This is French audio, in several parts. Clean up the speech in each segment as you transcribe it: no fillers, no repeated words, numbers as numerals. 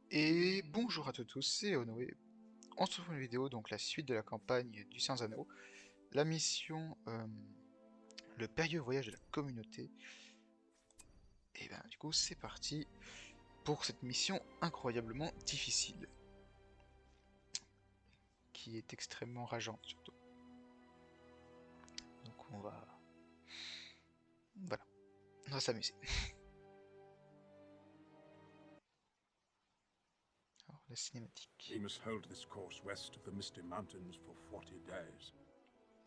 Et bonjour à tous, c'est Onoé. On se retrouve pour une vidéo, donc la suite de la campagne du Seigneur des Anneaux, la mission le périlleux voyage de la communauté. Et ben du coup c'est parti pour cette mission incroyablement difficile, qui est extrêmement rageante surtout. Donc voilà, on va s'amuser. Alors la cinématique. We must hold this course west of the Misty Mountains for 40 days.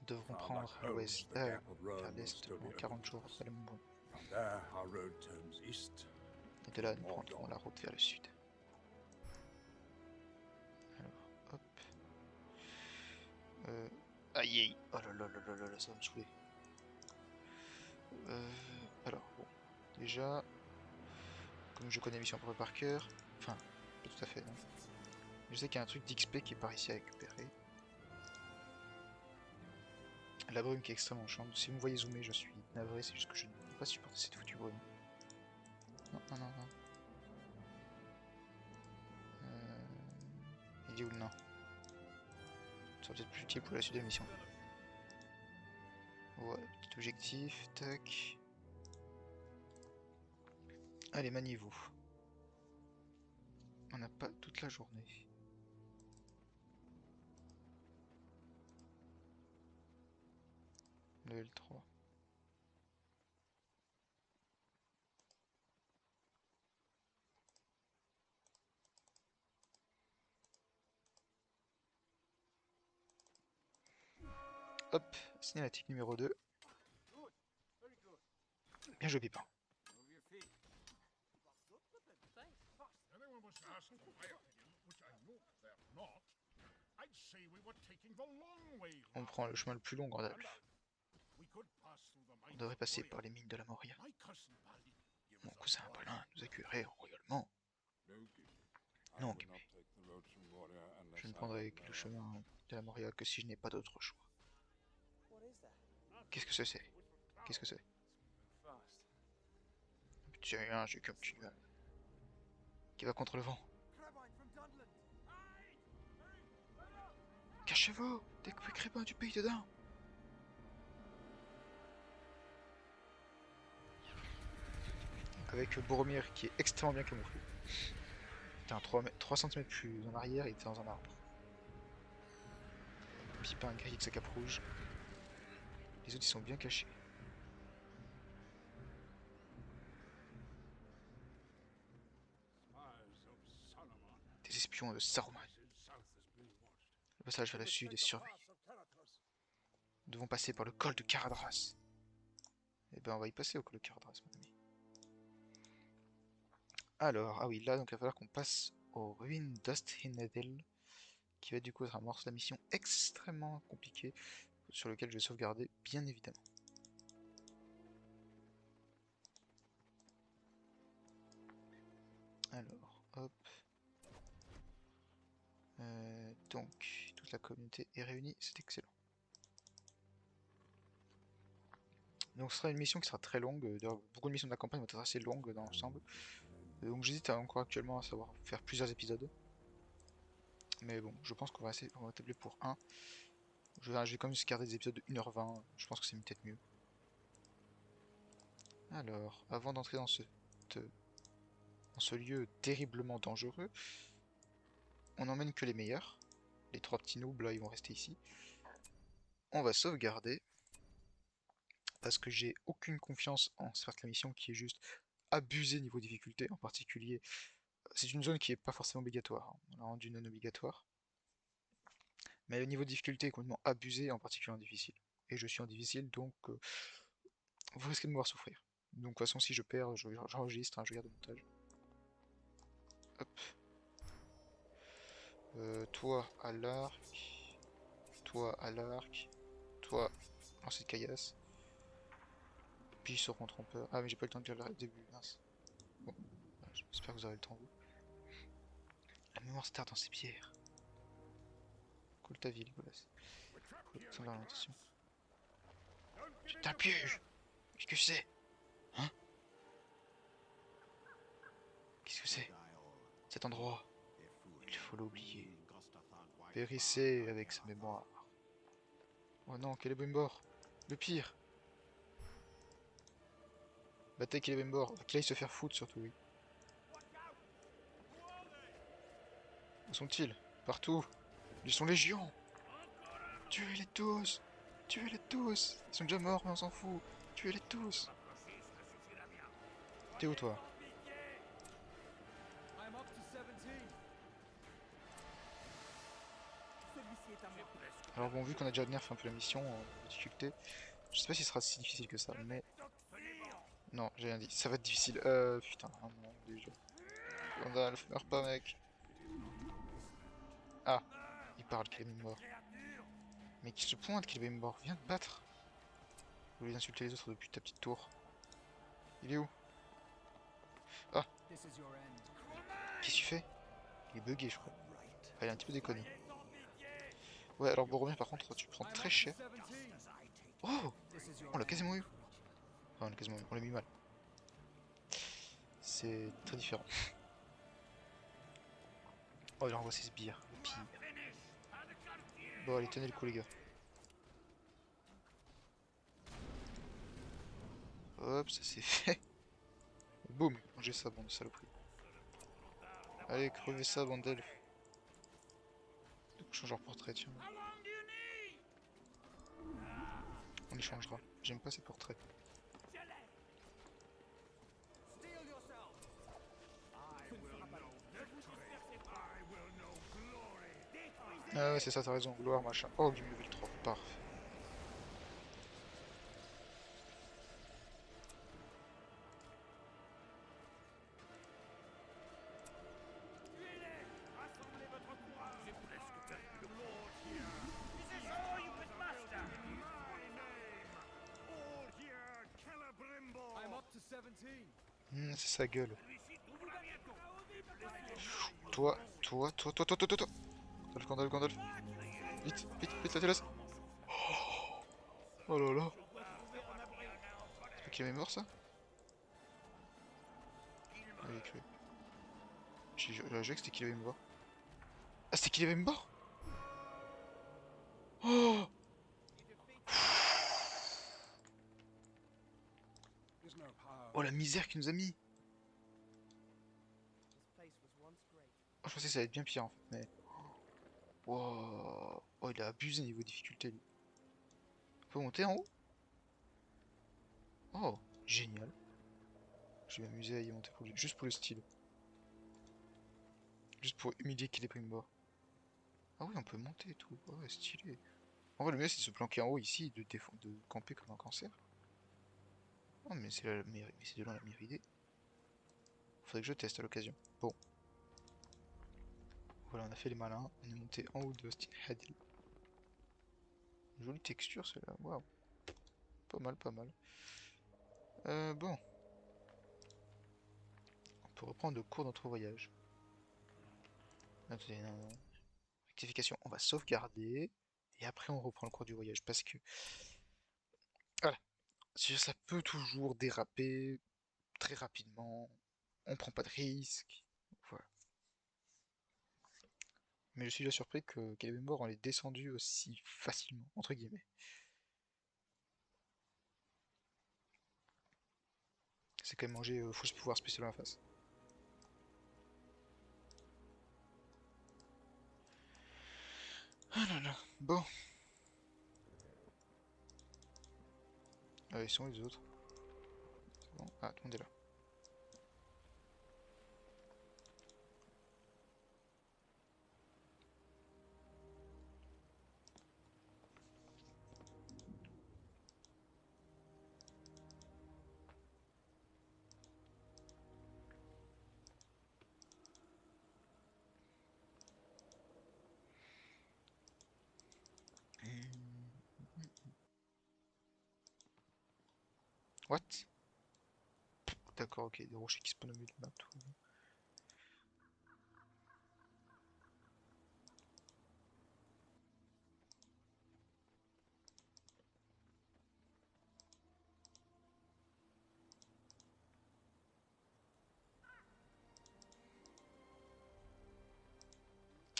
Nous devrons Far like prendre à Holmes, l'ouest, the gap of vers Rhone will l'est still be pendant open 40 to jours us. après le Mont Blanc. From there, our road turns east Et de to là nous prendrons Mordor. la route vers le sud. Alors hop. Aïe aïe. Oh là là là là là là, ça va me saouler. Alors bon. Déjà, comme je connais Mission Impossible par cœur, enfin, pas tout à fait, non. Je sais qu'il y a un truc d'XP qui est par ici à récupérer. La brume qui est extrêmement chiante. Si vous me voyez zoomer, je suis navré, c'est juste que je ne peux pas supporter cette foutue brume. Non, non, non, non. Il est où le nain? Ça sera peut-être plus utile pour la suite de la mission. Voilà, petit objectif, tac. Allez, maniez-vous. On n'a pas toute la journée. Level 3. Hop, cinématique numéro 2. Bien joué, Pépin. Anyone was to ask for my opinion, which I know they're not, I'd say we were taking the long way On round. prend le chemin le plus long, Gandalf. We could pass through the On mines devrait of passer Moria. par les mines de la Moria. My cousin Balin gives Mon us cousin a Paulin nous accueillerait royalement. Non, Gimli. Je ne prendrai le chemin de la Moria que si je n'ai pas d'autre choix. Qu'est-ce que c'est? Qu'est-ce que c'est? C'est rien, j'ai qu'un petit nuage qui va contre le vent. Cachez-vous! Des crébins du pays de Dain! Avec Boromir qui est extrêmement bien camouflé. Putain, 3 cm plus en arrière, il était dans un arbre. Pipin grille avec sa cape rouge. Les autres ils sont bien cachés. Des espions de Saruman. Le passage vers le sud est surveillé. Nous devons passer par le col de Caradhras. Eh ben on va y passer au col de Caradhras, mon ami. Alors, ah oui, là donc il va falloir qu'on passe aux ruines d'Osthinedel, qui va du coup être un morceau de la mission extrêmement compliqué, sur lequel je vais sauvegarder, bien évidemment. Alors, hop. Donc, toute la communauté est réunie, c'est excellent. Donc ce sera une mission qui sera très longue, d'ailleurs beaucoup de missions de la campagne vont être assez longues dans l'ensemble. Donc j'hésite encore actuellement à savoir faire plusieurs épisodes. Mais bon, je pense qu'on va tabler pour un. Je vais quand même garder des épisodes de 1h20, je pense que c'est peut-être mieux. Alors, avant d'entrer dans ce lieu terriblement dangereux, on n'emmène que les meilleurs. Les 3 petits noobs là, ils vont rester ici. On va sauvegarder. Parce que j'ai aucune confiance en cette mission qui est juste abusée niveau difficulté. En particulier, c'est une zone qui est pas forcément obligatoire. Hein. On l'a rendu non obligatoire. Mais le niveau de difficulté est complètement abusé, en particulier en difficile. Et je suis en difficile, donc vous risquez de me voir souffrir. Donc de toute façon, si je perds, j'enregistre, hein, je garde le montage. Hop. Toi à l'arc. Toi à l'arc. Toi, lancer de caillasse. Puis sur mon trompeur. Ah mais j'ai pas eu le temps de dire le début, mince. Bon, j'espère que vous aurez le temps vous. La mémoire se tarde dans ses pierres. Coule ta vie, Legolas. Sans l'orientation. C'est un piège! Qu'est-ce que c'est? Hein? Qu'est-ce que c'est? Cet endroit. Il faut l'oublier. Périssez avec sa mémoire. Oh non, Celebrimbor. Le pire. Battez Celebrimbor. Qu'il aille se faire foutre surtout, oui. Où sont-ils? Partout. Ils sont légions. Tuez-les tous. Tuez-les tous. Ils sont déjà morts, mais on s'en fout. Tuez-les tous. T'es où, toi? Alors bon, vu qu'on a déjà nerf un peu la mission en difficulté, je sais pas si ce sera si difficile que ça, mais... Non, j'ai rien dit. Ça va être difficile. Putain, un moment déjà. Gandalf, meurs pas, mec. Ah, il parle, qu'il est mort. Mais qui se pointe, qu'il est mort. Viens te battre. Au lieu d'insulter les autres depuis ta petite tour. Il est où? Ah, qu'est-ce que tu fais? Il est bugué, je crois. Ah, il a un petit peu déconné. Ouais, alors Boromir, par contre, tu prends très cher. Oh! On l'a quasiment eu. Enfin, on l'a quasiment eu. On l'a mis mal. C'est très différent. Oh, il envoie ses sbires. Le pire. Bon, allez, tenez le coup, les gars. Hop, ça c'est fait. Boum, mangez ça, bande de saloperies. Allez, crevez ça, bande d'elfes. Change leur portrait, tiens. On les changera. J'aime pas ces portraits. Ah ouais, c'est ça, t'as raison. Gloire, machin. Oh, Game Level 3. Parfait. C'est sa gueule. Toi. Gandalf, Gandalf. Vite, vite, vite, la télasse. Oh là là. C'est pas qu'il est mort, ça? Ah, il est cru. J'ai joué que c'était qu'il avait mort. Ah, c'était qu'il avait mort? Oh! Oh, la misère qu'il nous a mis! Oh, je pensais que ça allait être bien pire, en fait, mais... Wow. Oh, il a abusé niveau difficulté, lui. On peut monter en haut? Oh, génial. Je vais m'amuser à y monter juste pour le style. Juste pour humilier qu'il est pris mort. Ah oui, on peut monter et tout. Oh, ouais, stylé. En vrai, le mieux, c'est de se planquer en haut ici et de camper comme un cancer. Oh, mais c'est mais c'est de loin la meilleure idée. Faudrait que je teste à l'occasion. Bon. Voilà, on a fait les malins. On est monté en haut de Steel Hadil. Jolie texture, celle-là. Waouh. Pas mal, pas mal. Bon. On peut reprendre le cours de notre voyage. Attendez, non, non. Rectification. On va sauvegarder. Et après, on reprend le cours du voyage. Parce que... Voilà. Ça peut toujours déraper très rapidement. On prend pas de risques. Voilà. Mais je suis déjà surpris que Celebrimbor on l'ait descendu aussi facilement, entre guillemets. C'est quand même manger fausse pouvoir spécial en face. Ah là là, bon. Ils sont où les autres? C'est bon. Ah, tout le monde est là. What? D'accord, ok, des rochers qui spawnent au milieu de la map, tout va bien.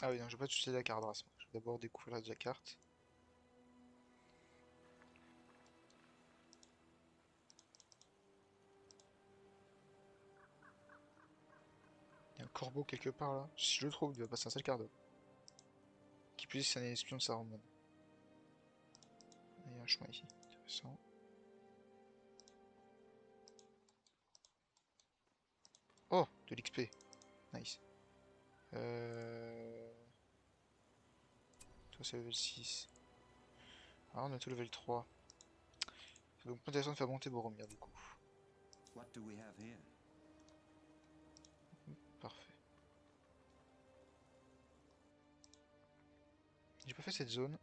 Ah oui, non, je vais pas toucher la carte race. Je vais d'abord découvrir la carte. Il y a un corbeau quelque part là. Si je le trouve, il va passer un sale quart d'heure. Qui plus est, c'est un espion de Saruman. Il y a un chemin ici. Intéressant. Oh, de l'XP. Nice. Toi, c'est level 6. Ah, on a tout level 3. C'est donc pas intéressant de faire monter Boromir du coup. What do we have here? Parfait. J'ai pas fait cette zone.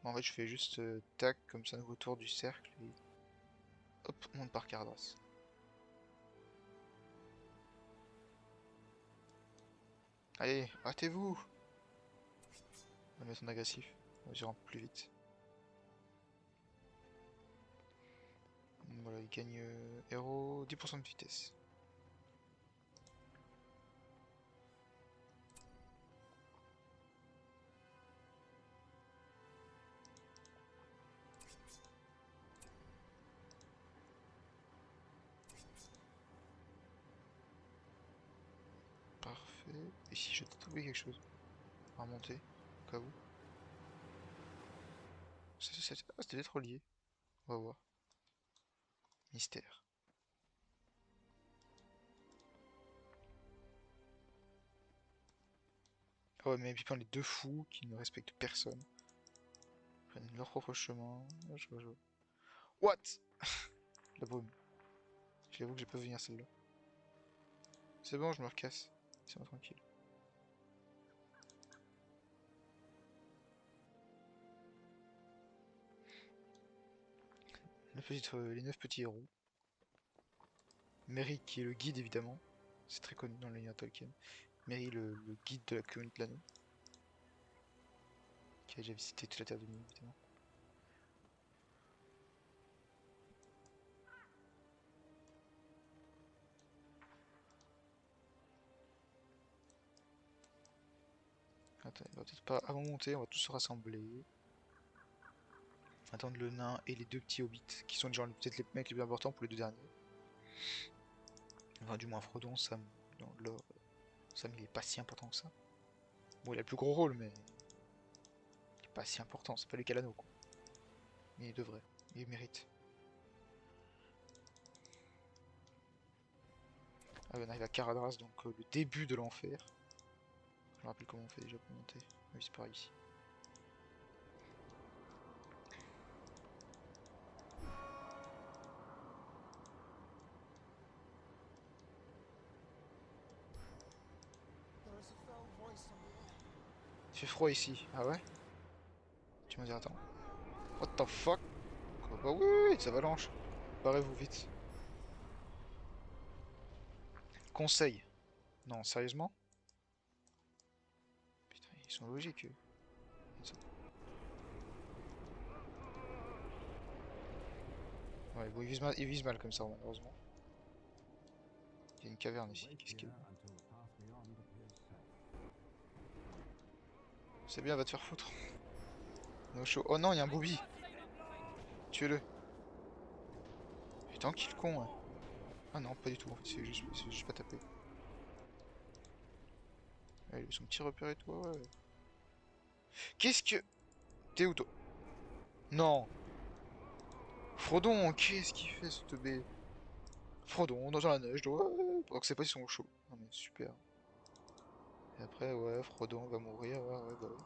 En fait, je fais juste tac, comme ça, nouveau tour du cercle. Et hop, on monte par Cardras. Allez, hâtez-vous! On va mettre en agressif. On va y rentrer plus vite. Voilà, il gagne héros 10% de vitesse. Parfait. Et si je trouvé quelque chose à remonter, au cas où. Ah, c'était peut-être relié. On va voir. Mystère. Ah ouais, mais puis les deux fous qui ne respectent personne. Ils prennent leur propre chemin. Ah, je vois, je vois. What? La brume. J'avoue que j'ai pas vu venir celle-là. C'est bon, je me recasse. C'est tranquille. Les 9 petits héros. Merry qui est le guide évidemment. C'est très connu dans l'univers Tolkien. Merry le guide de la communauté de l'anneau. Qui a déjà visité toute la Terre du Milieu évidemment. Attends, on va peut-être pas avant de monter, on va tous se rassembler. Attendre le nain et les deux petits hobbits, qui sont genre peut-être les mecs les plus importants pour les deux derniers. Enfin, du moins Frodon, Sam, dans l'or. Sam, il est pas si important que ça. Bon, il a le plus gros rôle, mais il est pas si important, c'est pas lui qui a l'anneau, quoi. Mais il devrait, il mérite. Ah, on arrive à Caradras, donc le début de l'enfer. Je me rappelle comment on fait déjà pour monter. Oui, c'est par ici. Il fait froid ici. Ah ouais? Tu m'as dit attends. What the fuck? Quoi? Bah oui, oui, oui, ça avalanche. Barrez-vous vite. Conseil. Non, sérieusement? Putain, ils sont logiques, eux. Ouais, bon, ils visent mal comme ça, malheureusement. Il y a une caverne ici. Qu'est-ce qu'il y a? C'est bien, va te faire foutre. No show. Oh non, il y a un booby. Tuez-le. Putain, qu'il con, ouais. Ah non, pas du tout, en fait, c'est juste pas tapé. Ouais, son petit repère et tout, ouais. Qu'est-ce que... T'es où, toi? Non. Frodon, qu'est-ce qu'il fait, ce teubé? Frodon, dans la neige, ouais. Donc c'est pas, ils sont chauds. Non mais super. Et après, ouais, Frodon va mourir, ouais, ouais, bah oui.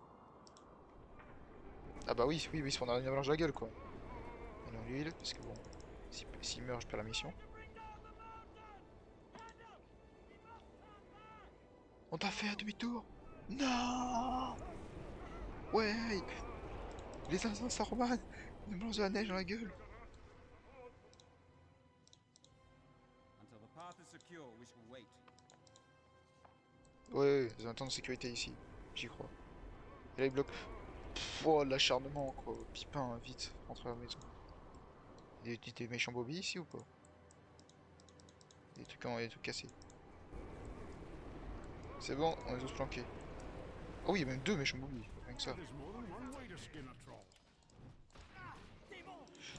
Ah bah oui, oui, oui, il se prendra une avalanche de la gueule, quoi. Allons l'huile, parce que bon, s'il meurt, je perds la mission. On t'a fait un demi-tour? Non. Ouais. Les assassins Saruman. Une blanche de la neige dans la gueule. Until the path is secure, we shall wait. Ouais, des temps de sécurité ici. J'y crois. Et là, il bloque. Pff, oh, l'acharnement, quoi. Pipin, vite, rentre à la maison. Des méchants bobby ici ou pas? Des trucs cassés. C'est bon, on est tous planqués. Ah oui, il y a même deux méchants boulis, rien que ça. There's more than one way to skin a troll.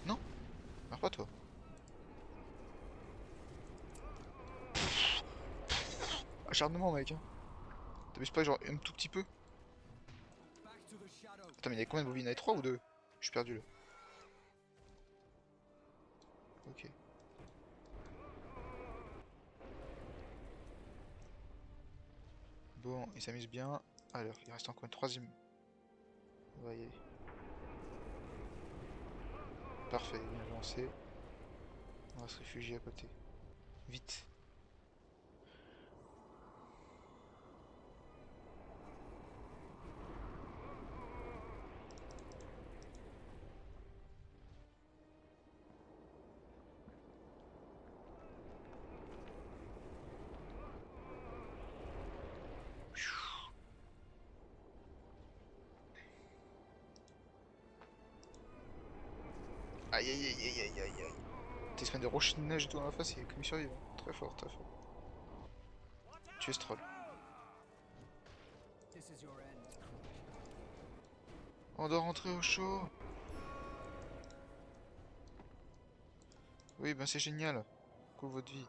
Non, meurs pas toi. Acharnement, mec, hein. T'abuses pas, genre, un tout petit peu. Back to the shadow. Attends, mais il y a combien de bobines? Il y en a 3 ou 2? Je suis perdu là. Ok. Bon, il s'amuse bien. Alors, il reste encore une troisième. On va y aller. Parfait, bien avancé. On va se réfugier à côté. Vite. Aïe aïe aïe aïe aïe aïe aïe. T'es se mettre des rochers de neige et tout dans la face, il est comme survivre. Très fort, très fort. Tuer ce troll. This is your end. On doit rentrer au chaud. Oui, ben c'est génial. Cool votre vie.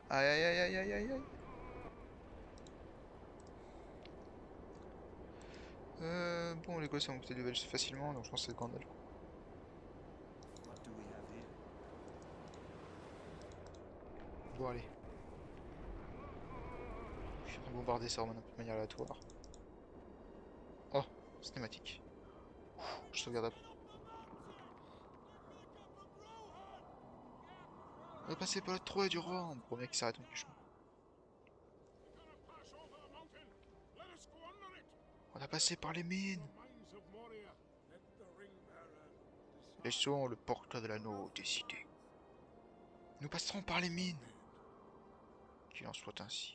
Aïe aïe aïe aïe aïe aïe aïe. Bon, les gosses ont monté du level facilement, donc je pense que c'est Gandalf. What do we have here? Bon, allez. Je suis en train de bombarder ça de manière aléatoire. Oh, cinématique. Je sauvegarde après. On va passer par le trou du roi. On promet qu'il s'arrête en du chemin. We're gonna pass over the mountain. Let us go under it. On a passé par les mines. The mines of Moria. Let the ring bearer decide. Laissons le porteur de l'anneau décider. Nous passerons par les mines. Qu'il en soit ainsi.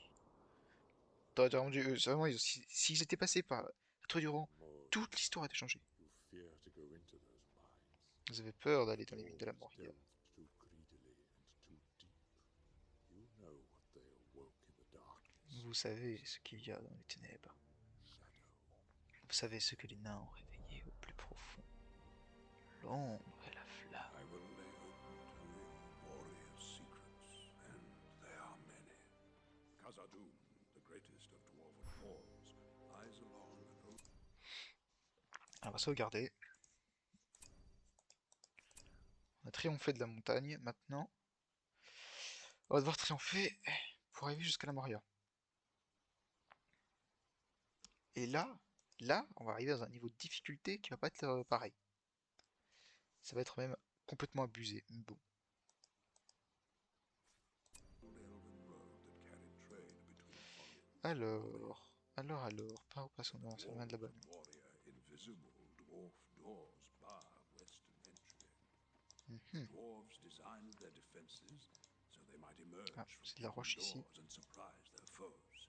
T'aurais rendu. Vraiment, s'ils étaient passés par le trou du roi, toute l'histoire était changée. You fear to go into those mines. Vous avez peur d'aller dans les mines de la Always Moria. delved too greedily and too deep. You know what they awoke in the darkness. Vous savez ce qu'il y a dans les ténèbres. Shadow. Vous savez ce que les nains ont réveillé au plus profond. L'ombre et la flamme. I will lay open to you warrior secrets, and they are many. Khazad-dûm, the greatest of dwarven halls, lies along an old Alors, on va sauvegarder. On a triomphé de la montagne. Maintenant, on va devoir triompher pour arriver jusqu'à la Moria. Et là, on va arriver dans un niveau de difficulté qui va pas être pareil. Ça va être même complètement abusé. Mais bon. elven road that carried trade between Folly Alors, par où passons-nous? Ça vient de là-bas. and warrior invisible dwarf doors bar western entry. Mhm. Dwarves designed their defenses so they might emerge Ah, from c'est de la hidden roche ici. doors and surprise their foes.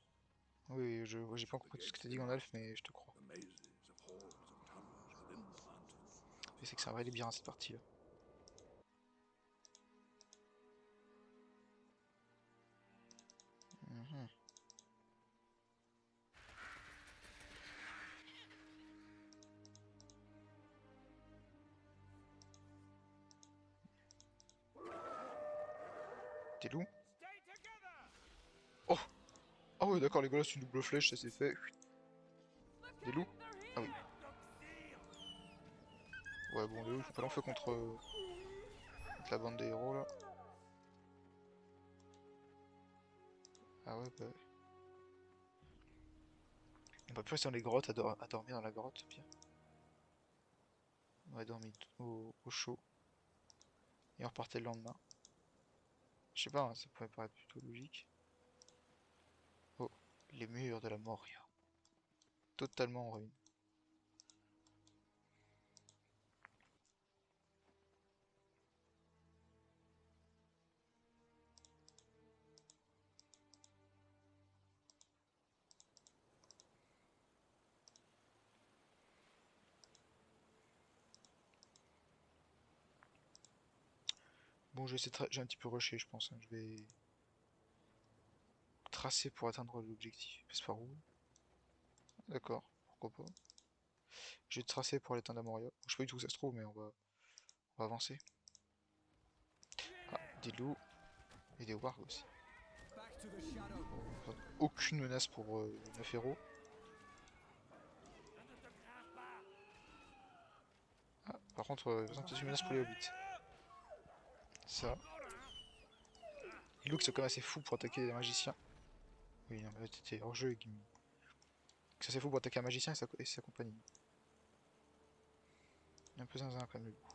Oui, j'ai pas compris tout ce que t'as dit Gandalf, mais je te crois. The mazes of halls and tunnels within the mountain are Je sais que c'est un vrai labyrinthe cette partie-là. Mhm. Des loups? Oh! Ah oui, d'accord, les gars, là, c'est une double flèche, ça c'est fait. Des loups? Ah oui. Ouais, bon, les loups, ils font pas long feu contre la bande des héros, là. Ah ouais, bah... On va plus rester dans les grottes, à dormir dans la grotte, c'est bien. On va dormir au chaud. Et on repartait le lendemain. Je sais pas, hein, ça pourrait paraître plutôt logique. Oh, les murs de la Moria. Totalement en ruine. Bon, j'ai un petit peu rushé, je pense, hein. Je vais tracer pour atteindre l'objectif. Passe par où? D'accord, pourquoi pas. J'ai tracé pour aller atteindre Amoria. Je sais pas du tout où ça se trouve, mais on va avancer. Ah, des loups et des wargs aussi. Aucune menace pour 9 héros. Ah, par contre, peut-être une menace pour les hobbits. Ça. Les loups qui sont quand même assez fous pour attaquer les magiciens. Oui, non, mais t'étais hors jeu, Gimli. C'est assez fou pour attaquer un magicien et sa compagnie. Un peu zinzin quand même le loup.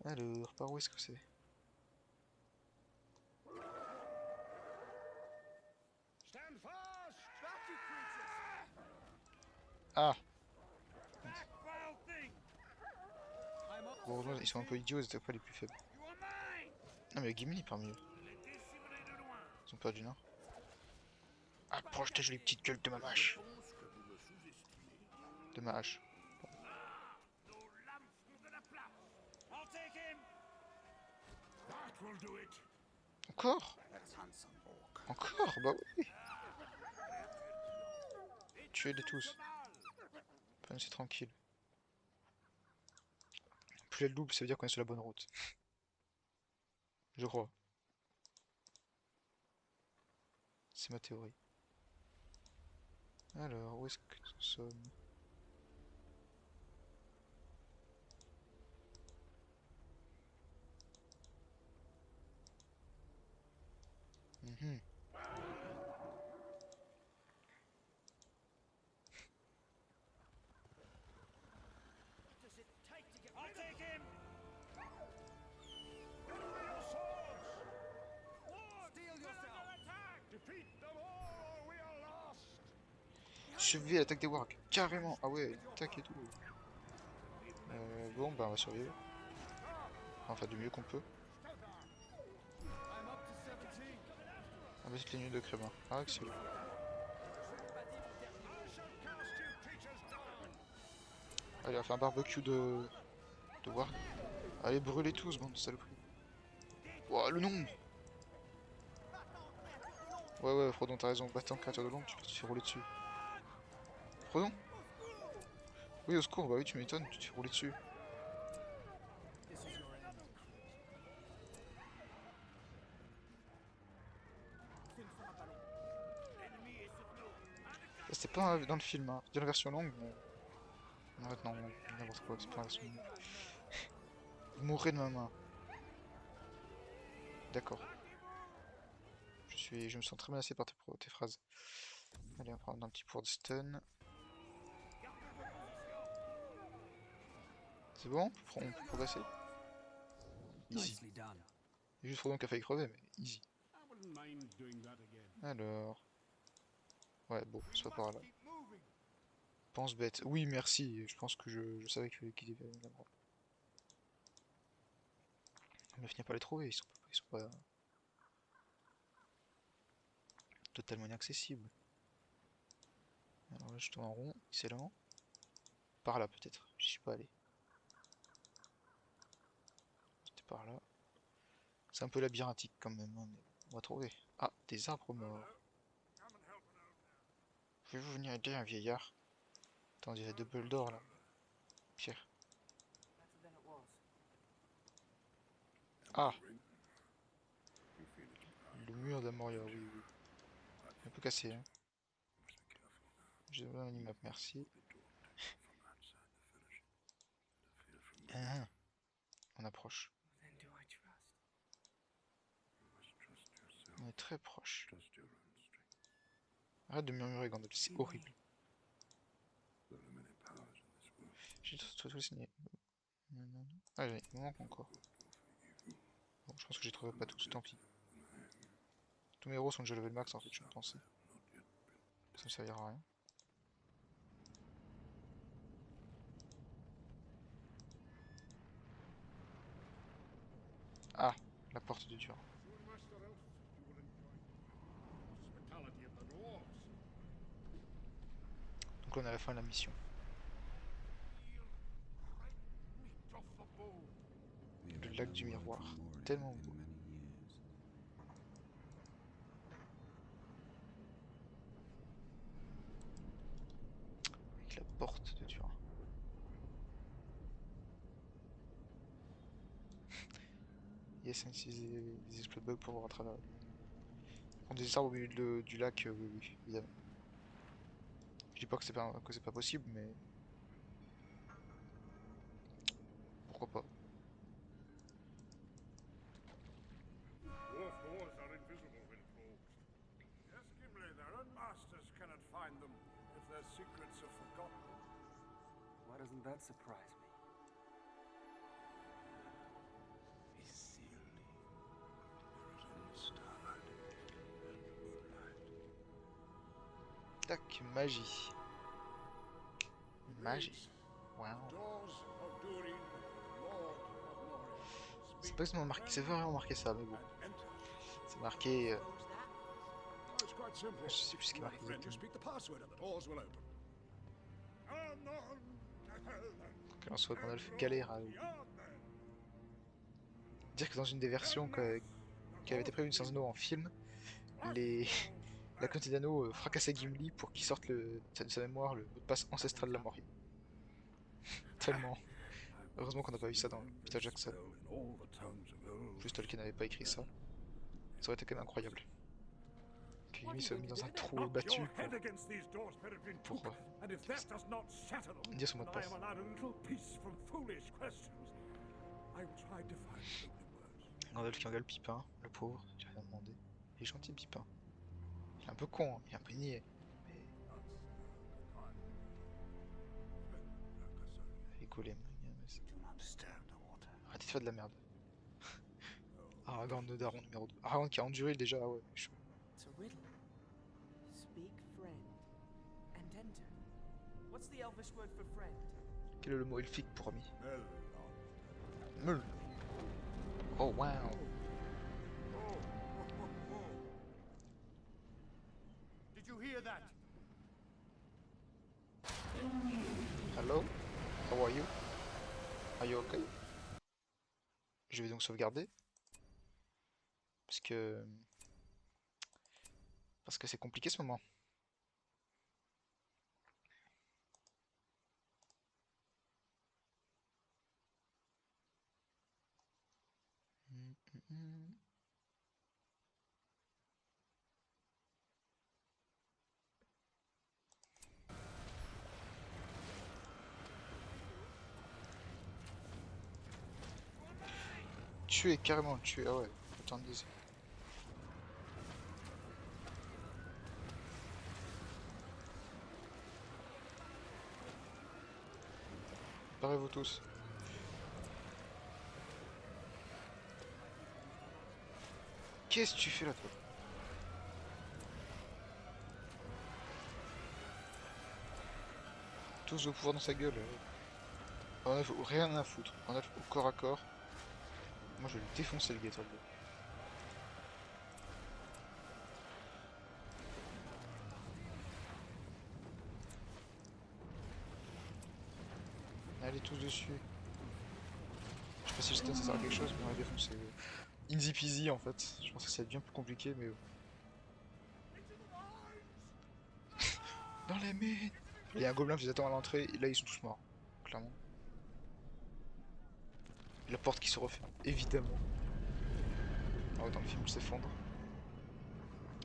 Alors, par où est-ce que c'est? Stand fast! Ah! Vile thing! Bon, heureusement, ils sont un peu idiots, ils étaient pas les plus faibles. You are mine! Non, mais Gimli parmi eux. Ils ont perdu, non? Approche ta jolie petite gueule de ma hache. De ma hache. Nos lames feront de la place! I'll take him! That will do it! Encore? Encore? Bah oui. Tuez-les tous. C'est tranquille. Plus elle loupe, ça veut dire qu'on est sur la bonne route. Je crois. C'est ma théorie. Alors, où est-ce que nous sommes? Mhm. I'll take him! Steel yourself! Defeat them all or we are lost! Surveiller l'attaque des wargs. Carrément. Ah ouais, attaque et tout. Bon, bah on va survivre. Enfin, du mieux qu'on peut. Ah bah c'est les nuits de crémin. Ah excellent. Allez, on va faire un barbecue de warg. Allez, brûlez tous, bande de saloperies. Ouah, le nombre! Ouais, Frodon, t'as raison. Battant créature de l'ombre, tu peux te faire rouler dessus. Frodon? Oui, au secours, bah oui, tu m'étonnes, tu te fais rouler dessus. C'était pas dans le film, hein. Dans la version longue, mais... En fait, non, n'importe quoi, c'est pas la version longue. Vous mourrez de ma main. D'accord. Je me sens très menacé par tes phrases. Allez, on va prendre un petit pour de stun. C'est bon? On peut progresser? Easy. Nicely done. Il y a juste Frodon qui a failli crever, mais easy. I wouldn't mind doing that again. Alors... Ouais, bon, We soit par must là. keep moving. Pense bête. Oui, merci. Je pense que je savais qu'il devait y en avoir. On ne finit pas les trouver. Ils sont pas totalement inaccessibles. Alors là, je tourne en rond. Excellent. Par là, peut-être. Je suis pas allé. C'était par là. C'est un peu labyrinthique quand même, hein, mais on va trouver. Ah, des arbres morts. Pouvez-vous venir aider un vieillard? Attends, il y a double d'or là. Pierre. Ah, le mur d'Amoria, oui. Un peu cassé, hein. J'ai besoin d'une map, merci. Ah, on approche. On est très proche. Arrête de murmurer, Gandalf, c'est horrible. J'ai tout signé. Ah, il manque encore. Bon, je pense que j'y trouverai pas tous, tant pis. Tous mes héros sont déjà level max en fait, je pensais. Ça ne servira à rien. Ah, la porte de Dur. Soon, Master Elf, you will enjoy the hospitality of the dwarves. Donc là, on est à la fin de la mission. Meat off the bone. Le lac du miroir. Tellement beau. la porte de Turin. Yes, on utilise des exploits de bugs pour voir à travers. Prendre des arbres au milieu du lac, oui, oui, évidemment. Je dis pas que c'est pas possible, mais pourquoi pas. Dwarf doors are invisible when closed. Yes, Gimli, their own masters cannot find them if their secrets are forgotten. Why doesn't that surprise me? Isildi. There is only starlight and moonlight. Tac, magie. Magie. Wow. Doors of Durin, Lord of Lorien. C'est pas exactement marqué, c'est vraiment marqué ça, mais bon. And enter. C'est marqué. Oh, it's quite simple. Je sais plus ce qui est My marqué friend, you exactement. speak the password and the doors will open. En soit Gandalf galère à dire que dans une des versions qui avait été prévue de Sans Anneaux en film, les... la communauté d'anneaux fracassait Gimli pour qu'il sorte de sa mémoire le mot de passe ancestral de la Moria. Tellement. Heureusement qu'on n'a pas vu ça dans Peter Jackson. Juste Tolkien n'avait pas écrit ça. Ça aurait été quand même incroyable. Que Gimli soit mis dans un trou battu pour dire son mot de passe. Gandalf qui engueule Pipin, le pauvre, j'ai rien demandé. Il est gentil Pipin. Il est un peu con, hein, il est un peu niais. Mais... Rigoler, arrêtez de faire de la merde. Aragorn de Daron numéro 2. Aragorn qui a enduré déjà, ouais, chaud. It's a riddle. Speak friend and enter. What's the Elvish word for friend? Quel est le mot elfique pour ami? Meul. Oh wow. Did you hear that? Hello? How are you? Are you okay? Je vais donc sauvegarder. Parce que c'est compliqué ce moment. Tuer, carrément tuer, ah ouais, autant de dire. Parez-vous tous. Qu'est-ce que tu fais là, toi? Tous au pouvoir dans sa gueule. On a rien à foutre. On a au corps à corps. Moi je vais le défoncer le Gator. Allez tous dessus. Je sais pas si le stun ça sert à quelque chose, mais on va défoncer. Easy peasy en fait. Je pense que ça va être bien plus compliqué, mais. Dans les mines. Il y a un gobelin qui les attend à l'entrée, et là ils sont tous morts. Clairement. La porte qui se referme, évidemment. Ah, dans le film, elle s'effondre.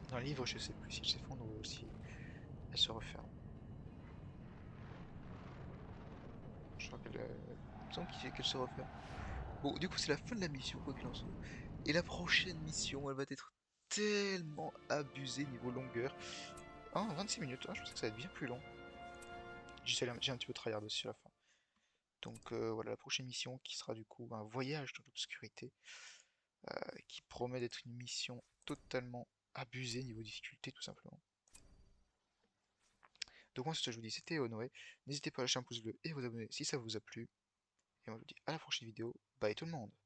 Dans le livre, je sais plus si elle s'effondre ou si elle se referme. Je crois qu'elle. Il me semble qu'elle se referme. Bon, du coup, c'est la fin de la mission, quoi qu'il en soit. Et la prochaine mission, elle va être tellement abusée niveau longueur. Ah, 26 minutes, ah, je pensais que ça va être bien plus long. J'ai un petit peu tryhard aussi à la fin. Donc voilà, la prochaine mission qui sera du coup un voyage dans l'obscurité. Qui promet d'être une mission totalement abusée niveau difficulté, tout simplement. Donc moi, ce que je vous dis, c'était Noé. N'hésitez pas à lâcher un pouce bleu et à vous abonner si ça vous a plu. Et moi, je vous dis à la prochaine vidéo. Bye tout le monde!